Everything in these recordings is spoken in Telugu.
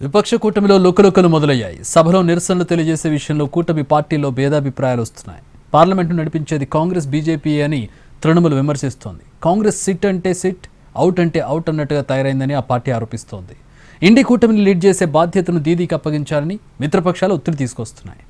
విపక్ష కూటమిలో లుకలుకలు మొదలయ్యాయి. సభలో నిరసనలు తెలియజేసే విషయంలో కూటమి పార్టీలో భేదాభిప్రాయాలు వస్తున్నాయి. పార్లమెంటును నడిపించేది కాంగ్రెస్ బీజేపీ అని తృణమూల్ విమర్శిస్తోంది. కాంగ్రెస్ సిట్ అంటే సిట్, అవుట్ అంటే అవుట్ అన్నట్టుగా తయారైందని ఆ పార్టీ ఆరోపిస్తోంది. ఇండి కూటమిని లీడ్ చేసే బాధ్యతను దీదీకి అప్పగించాలని మిత్రపక్షాలు ఒత్తిడి తీసుకొస్తున్నాయి.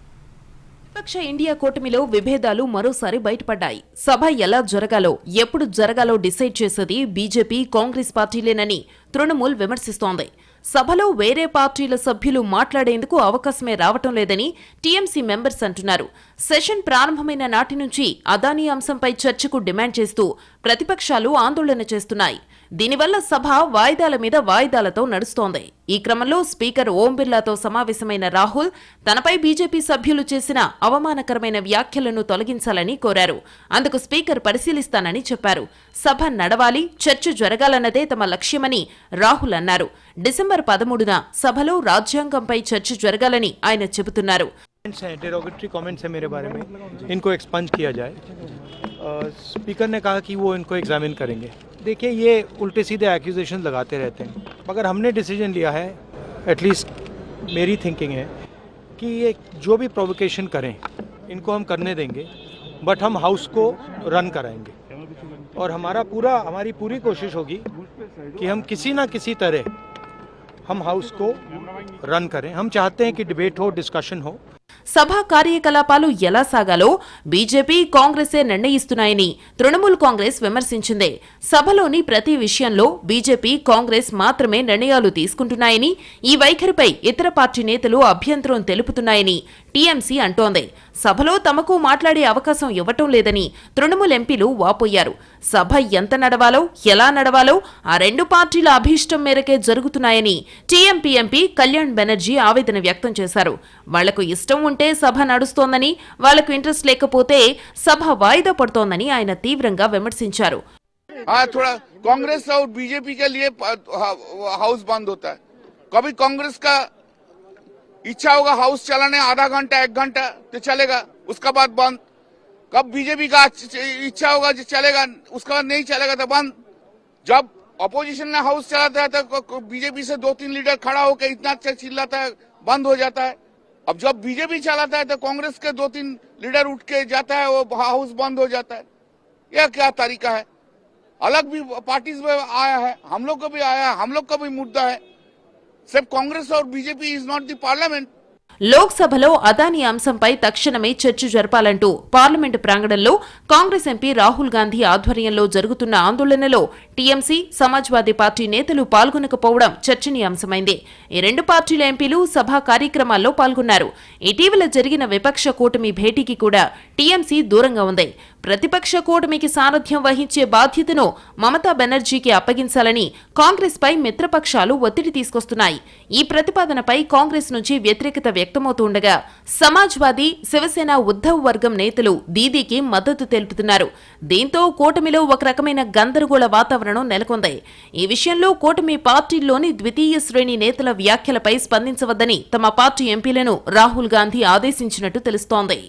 విపక్ష ఇండియా కూటమిలో విభేదాలు మరోసారి బయటపడ్డాయి. సభ ఎలా జరగాలో, ఎప్పుడు జరగాలో డిసైడ్ చేసేది బీజేపీ, కాంగ్రెస్ పార్టీలేనని తృణమూల్ విమర్శిస్తోంది. సభలో వేరే పార్టీల సభ్యులు మాట్లాడేందుకు అవకాశమే రావటం లేదని టీఎంసీ మెంబర్స్ అంటున్నారు. సెషన్ ప్రారంభమైన నాటి నుంచి అదానీ అంశంపై చర్చకు డిమాండ్ చేస్తూ ప్రతిపక్షాలు ఆందోళన చేస్తున్నాయి. దీనివల్ల సభ వాయిదాల మీద వాయిదాలతో నడుస్తోంది. ఈ క్రమంలో స్పీకర్ ఓం బిర్లాతో సమావేశమైన రాహుల్ తనపై బీజేపీ సభ్యులు చేసిన అవమానకరమైన వ్యాఖ్యలను తొలగించాలని కోరారు. అందుకు స్పీకర్ పరిశీలిస్తానని చెప్పారు. సభ నడవాలి, చర్చ జరగాలన్నదే తమ లక్ష్యమని రాహుల్ అన్నారు. డిసెంబర్ 13న సభలో రాజ్యాంగంపై చర్చ జరగాలని ఆయన చెబుతున్నారు. डेरोगेटरी कमेंट्स है मेरे बारे में, इनको एक्सपंज किया जाए. स्पीकर ने कहा कि वो इनको एग्जामिन करेंगे. देखिए, ये उल्टे सीधे एक्यूजेशन लगाते रहते हैं, मगर हमने डिसीजन लिया है, एटलीस्ट मेरी थिंकिंग है कि ये जो भी प्रोवोकेशन करें इनको हम करने देंगे, बट हम हाउस को रन कराएंगे और हमारी पूरी कोशिश होगी कि हम किसी ना किसी तरह हम हाउस को रन करें. हम चाहते हैं कि डिबेट हो, डिस्कशन हो. సభా కార్యకలాపాలు ఎలా సాగాలో బీజేపీ, కాంగ్రెసే నిర్ణయిస్తున్నాయని తృణమూల్ కాంగ్రెస్ విమర్శించింది. సభలోని ప్రతి విషయంలో బీజేపీ, కాంగ్రెస్ మాత్రమే నిర్ణయాలు తీసుకుంటున్నాయని, ఈ వైఖరిపై ఇతర పార్టీ నేతలు అభ్యంతరం తెలుపుతున్నాయని టీఎంసీ అంటోంది. సభలో తమకు మాట్లాడే అవకాశం ఇవ్వటం లేదని తృణమూల్ ఎంపీలు వాపోయారు. సభ ఎంత నడవాలో, ఎలా నడవాలో ఆ రెండు పార్టీల అభీష్టం మేరకే జరుగుతున్నాయని టీఎంపీ ఎంపీ కళ్యాణ్ బెనర్జీ ఆవేదన వ్యక్తం చేశారు. వాళ్లకు ఇష్టం ఉంటే సభ నడుస్తోందని, వాళ్లకు ఇంట్రెస్ట్ లేకపోతే సభ వాయిదా పడుతోందని ఆయన తీవ్రంగా విమర్శించారు. कांग्रेस और बीजेपी के लिए हाउस बंद होता है. कभी कांग्रेस का इच्छा होगा हाउस चलाने आधा घंटा 1 घंटा तो चलेगा, उसका बाद बंद. कब बीजेपी का इच्छा होगा जो चलेगा, उसका बाद नहीं चलेगा तो बंद. जब अपोजिशन ने हाउस चलाता है तो बीजेपी से 2-3 लीडर खड़ा होकर इतना अच्छा चिल्लाता है, बंद हो जाता है. अब जब बीजेपी चलाता है तो कांग्रेस के 2-3 लीडर उठ के जाता है, वो हाउस बंद हो जाता है. यह क्या तरीका है? अलग भी पार्टीज में आया है, हम लोग को भी आया है, हम लोग का भी मुद्दा है. सिर्फ कांग्रेस और BJP is not the parliament. లోక్సభలో అదానీ అంశంపై తక్షణమే చర్చ జరపాలంటూ పార్లమెంటు ప్రాంగణంలో కాంగ్రెస్ ఎంపీ రాహుల్ గాంధీ ఆధ్వర్యంలో జరుగుతున్న ఆందోళనలో టీఎంసీ, సమాజ్వాదీ పార్టీ నేతలు పాల్గొనకపోవడం చర్చనీయాంశమైంది. ఈ రెండు పార్టీల ఎంపీలు సభా కార్యక్రమాల్లో పాల్గొన్నారు. ఇటీవల జరిగిన విపక్ష కూటమి భేటీకి కూడా టీఎంసీ దూరంగా ఉంది. ప్రతిపక్ష కూటమికి సారథ్యం వహించే బాధ్యతను మమతా బెనర్జీకి అప్పగించాలని కాంగ్రెస్ పై మిత్రపక్షాలు ఒత్తిడి తీసుకొస్తున్నాయి. ఈ ప్రతిపాదనపై కాంగ్రెస్ నుంచి వ్యతిరేకత వ్యక్తమవుతుండగా సమాజ్వాదీ, శివసేన, ఉద్ధవ్ వర్గం నేతలు దీదీకి మద్దతు తెలుపుతున్నారు. దీంతో కూటమిలో ఒక రకమైన గందరగోళ వాతావరణం నెలకొంది. ఈ విషయంలో కూటమి పార్టీల్లోని ద్వితీయ శ్రేణి నేతల వ్యాఖ్యలపై స్పందించవద్దని తమ పార్టీ ఎంపీలను రాహుల్ గాంధీ ఆదేశించినట్టు తెలుస్తోంది.